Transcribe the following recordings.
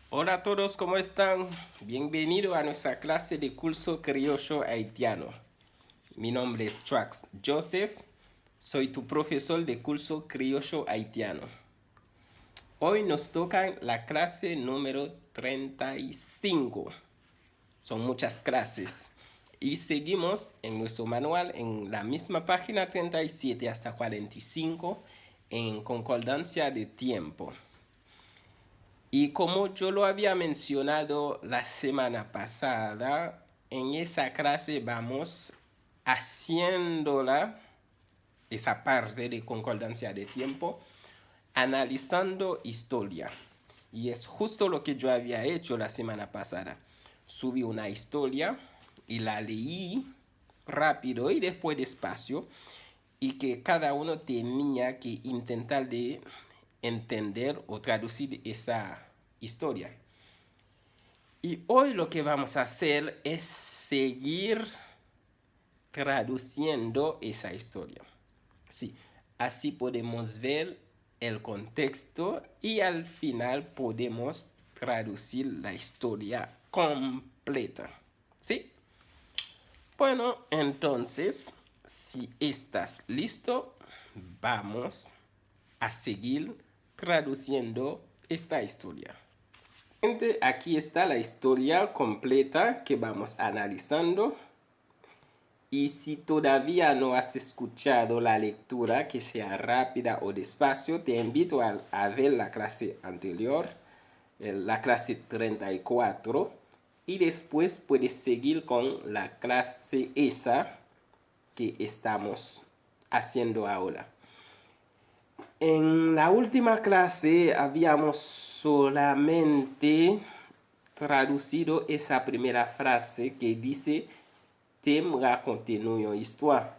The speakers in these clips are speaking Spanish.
Hola a todos, ¿cómo están? Bienvenido a nuestra clase de curso criollo haitiano. Mi nombre es Trax Joseph, soy tu profesor de curso criollo haitiano. Hoy nos toca la clase número 35. Son muchas clases. Y seguimos en nuestro manual en la misma página 37 hasta 45 en concordancia de tiempo. Y como yo lo había mencionado la semana pasada, en esa clase vamos haciéndola, esa parte de concordancia de tiempo, analizando historia. Y es justo lo que yo había hecho la semana pasada. Subí una historia y la leí rápido y después despacio, y que cada uno tenía que intentar de entender o traducir esa historia. Y hoy lo que vamos a hacer es seguir traduciendo esa historia. Sí, así podemos ver el contexto y al final podemos traducir la historia completa. ¿Sí? Bueno, entonces, si estás listo, vamos a seguir traduciendo esta historia. Aquí está la historia completa que vamos analizando. Y si todavía no has escuchado la lectura, que sea rápida o despacio, te invito a ver la clase anterior, la clase 34, y después puedes seguir con la clase esa que estamos haciendo ahora. En la última clase habíamos solamente traducido esa primera frase que dice "T'aime raconter une histoire".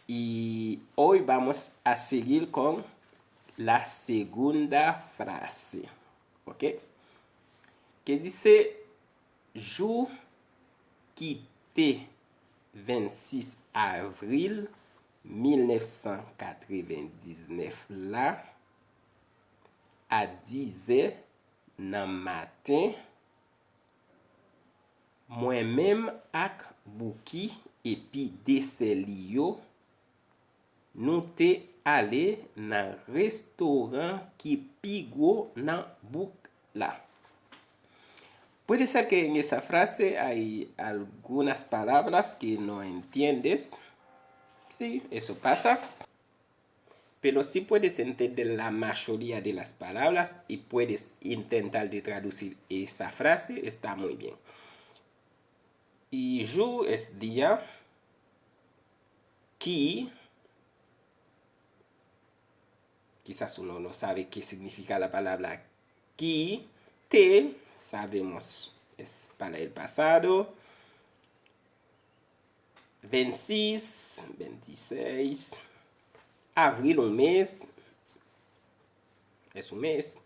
Y hoy vamos a seguir con la segunda frase. ¿Ok? Que dice: jour quitté 26 avril 1999 là, à 10h nan matin, moi-même ak Bouki epi Deseli yo, nou te ale nan restaurant ki pi gros nan Bouk la. Puede ser que en esa frase hay algunas palabras que no entiendes. Sí, eso pasa. Pero sí puedes entender la mayoría de las palabras y puedes intentar de traducir esa frase. Está muy bien. Y jour es día. Qui, quizás uno no sabe qué significa la palabra qui. Te, sabemos, es para el pasado. 26, 26. Avril, un mes. Es un mes.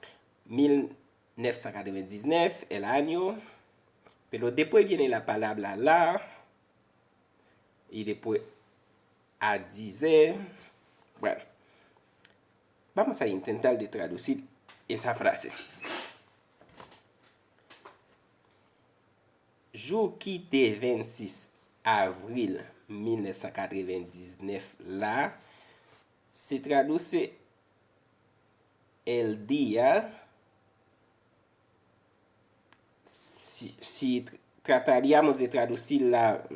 1999, el año. Pero después viene la palabra la. Y después a 10. Bueno, vamos a intentar de traducir esa frase. Jour quitté 26 avril 1999 là, se traduce el día. Si trataríamos de traducirla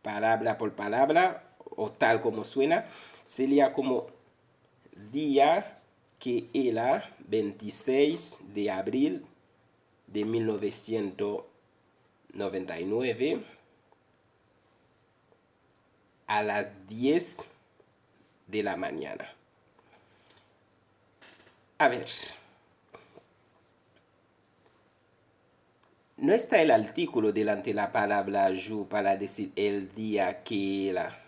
palabra por palabra o tal como suena, sería como día que era 26 de abril de 1999 a las 10 de la mañana. A ver, no está el artículo delante de la palabra jour para decir el día que era,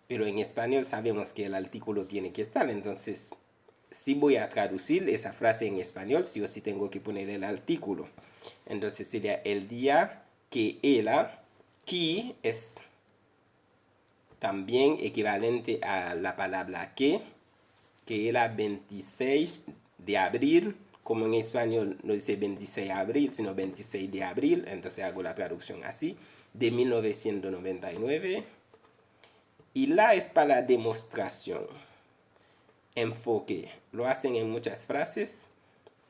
pero en español sabemos que el artículo tiene que estar. Entonces, si voy a traducir esa frase en español, sí o sí tengo que poner el artículo. Entonces sería el día que era, qui es también equivalente a la palabra que era 26 de abril, como en español no dice 26 de abril, sino 26 de abril, entonces hago la traducción así, de 1999. Y la es para la demostración, enfoque. Lo hacen en muchas frases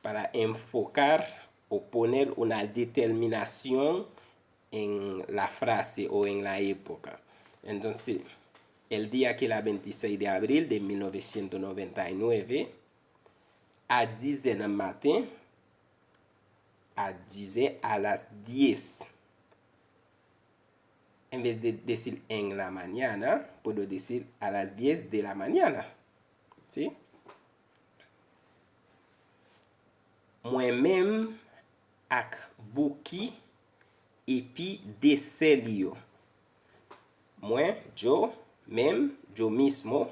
para enfocar o poner una determinación en la frase o en la época. Entonces, el día que era 26 de abril de 1999, a 10 del matin, a las 10. En vez de decir en la mañana, puedo decir a las 10 de la mañana. ¿Sí? Moi-même ak Buki epi Deselio. Yo mismo.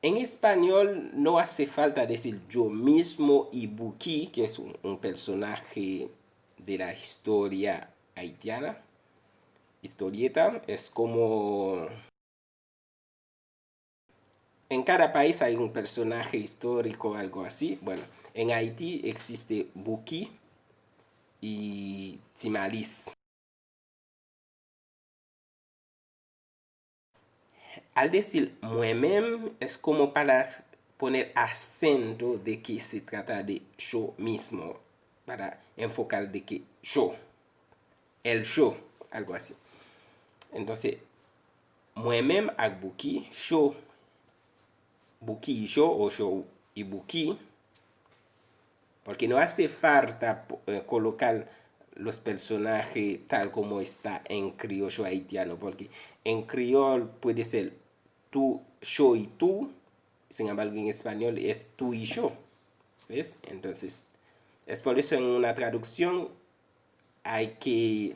En español no hace falta decir yo mismo y Buki, que es un personaje de la historia haitiana. Historieta es como... En cada país hay un personaje histórico, algo así. Bueno, en Haití existe Buki y Timalis. Al decir moi-même es como para poner acento de que se trata de yo mismo, para enfocar de que yo, el yo, algo así. Entonces, moi-même ak Buki, yo, Buki y yo, o yo y Buki, porque no hace falta colocar los personajes tal como está en criollo haitiano, porque en criol puede ser tú, yo y tú, sin embargo en español es tú y yo, ¿ves? Entonces, es por eso en una traducción hay que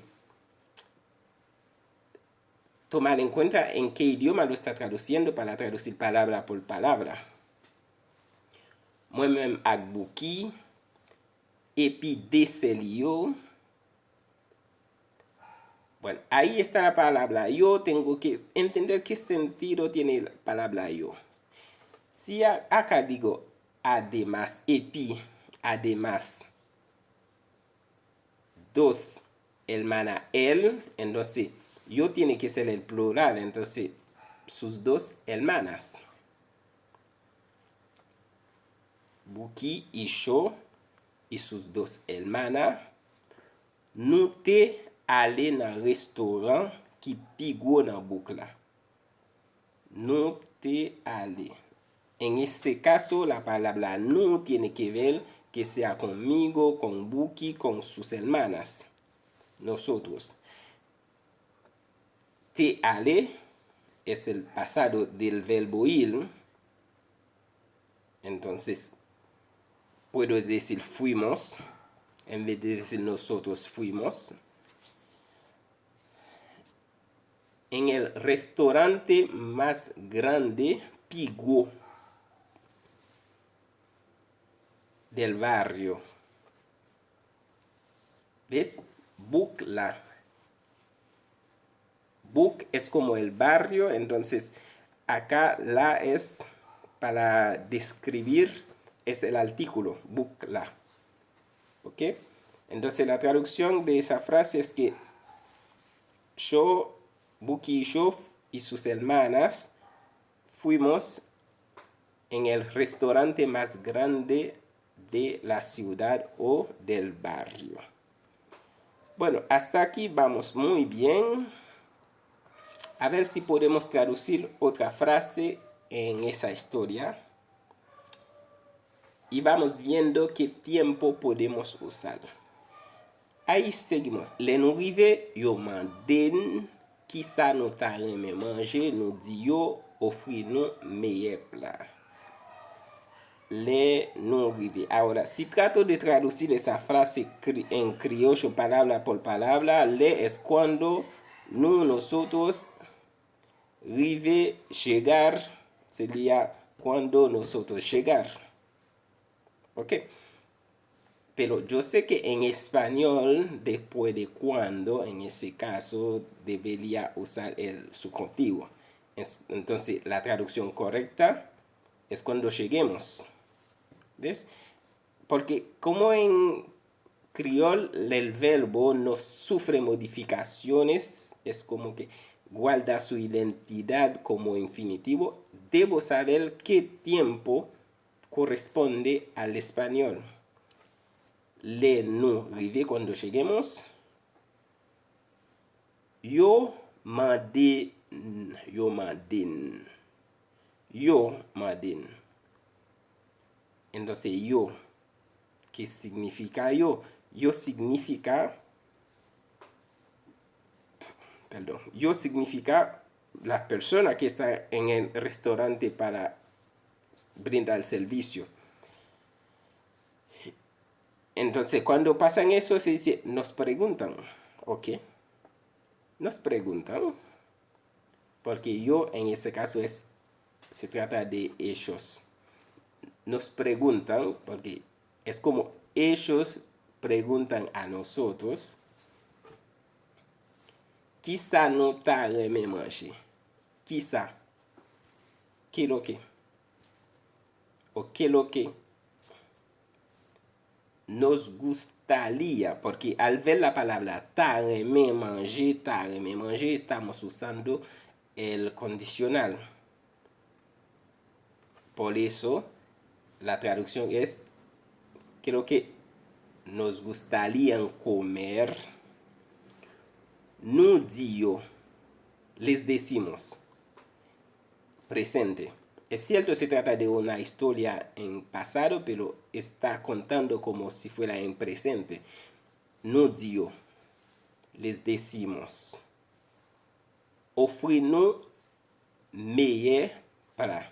tomar en cuenta en qué idioma lo está traduciendo para traducir palabra por palabra. Moi-même ak Buki, epi Deselio. Bueno, ahí está la palabra yo. Tengo que entender qué sentido tiene la palabra yo. Si acá digo además, epi, además, dos hermana él, entonces yo tiene que ser el plural, entonces sus dos hermanas. Buki y yo y sus dos hermanas. Nou te ale nan restaurant ki pi gwo nan bouk la. Nou te ale. En ese caso, la palabra no tiene que ver que sea conmigo, con Buki, con sus hermanas. Nosotros. Te ale es el pasado del verbo ir. Entonces, puedo decir fuimos. En vez de decir nosotros fuimos. En el restaurante más grande, Pigo, del barrio. ¿Ves? Bucla. Buc es como el barrio, entonces acá la es para describir, es el artículo, bucla. ¿Ok? Entonces la traducción de esa frase es que yo, Buki y yo y sus hermanas fuimos en el restaurante más grande de la ciudad o del barrio. Bueno, hasta aquí vamos muy bien. A ver si podemos traducir otra frase en esa historia. Y vamos viendo qué tiempo podemos usar. Ahí seguimos. Le nou rive yo manden ki sa nou ta reme manje, nou di yo ofri nou meye pla. Le nou rive. Ahora, si trato de traducir esa frase en criollo palabra por palabra, le es cuando nosotros rive llegar, sería cuando nosotros llegar. ¿Ok? Pero yo sé que en español, después de cuando, en ese caso, debería usar el subjuntivo. Entonces, la traducción correcta es cuando lleguemos. ¿Ves? Porque como en criol el verbo no sufre modificaciones, es como que guarda su identidad como infinitivo, debo saber qué tiempo corresponde al español. Le, nous, rive cuando lleguemos. Yo madin. Yo madin. Yo madin. Entonces yo, ¿qué significa yo? Yo significa, perdón, yo significa la persona que está en el restaurante para brindar el servicio. Entonces, cuando pasan eso, se dice, nos preguntan, ¿ok? Nos preguntan, porque yo en ese caso se trata de ellos. Nos preguntan, porque es como ellos preguntan a nosotros, quizá no tarde me manger. Quizá. ¿Qué lo que? O qué lo que nos gustaría, porque al ver la palabra tarde me manger, estamos usando el condicional. Por eso, la traducción es, creo que nos gustaría comer. Nous digo, les decimos, presente. Es cierto, se trata de una historia en pasado, pero está contando como si fuera en presente. Nous digo, les decimos, offrez-nous meilleur plat.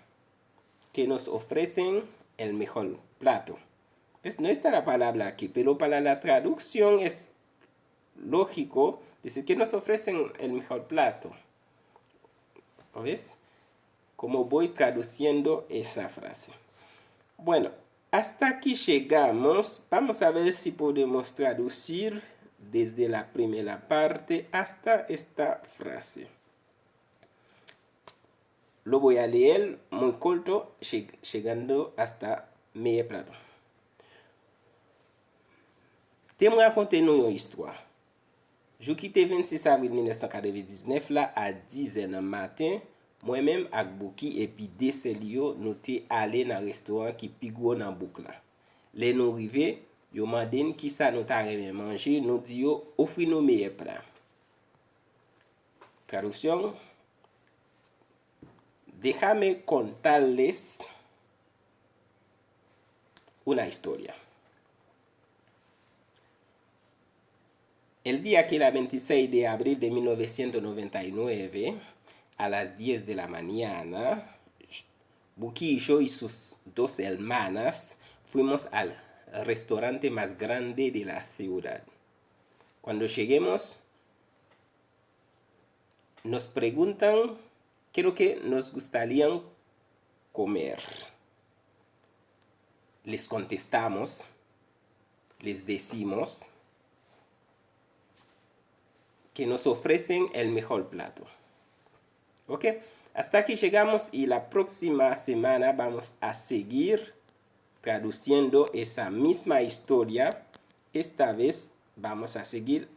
Que nos ofrecen el mejor plato. Pues no está la palabra aquí, pero para la traducción es lógico decir que nos ofrecen el mejor plato. ¿Ves? Como voy traduciendo esa frase. Bueno, hasta aquí llegamos. Vamos a ver si podemos traducir desde la primera parte hasta esta frase. Lo voy a leer muy corto, llegando hasta medio plato. Te me raconter une histoire. Je quitté 26 avril 1999 là à 10h du matin. Moi-même ak Bouki et puis Deselio nous te allé dans restaurant qui pi gros dans boucle là. Les nous rivé, yo manden qui ça nous t'a remè manger, nous dit yo offri nous meilleur plat. Traducción. Déjame contarles una historia. El día que era 26 de abril de 1999, a las 10 de la mañana, Buki y yo y sus dos hermanas fuimos al restaurante más grande de la ciudad. Cuando lleguemos, nos preguntan qué es lo que nos gustaría comer. Les contestamos, les decimos que nos ofrecen el mejor plato. ¿Ok? Hasta aquí llegamos y la próxima semana vamos a seguir traduciendo esa misma historia. Esta vez vamos a seguir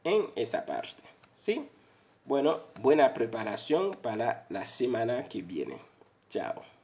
en esa parte. ¿Sí? Bueno, buena preparación para la semana que viene. Chao.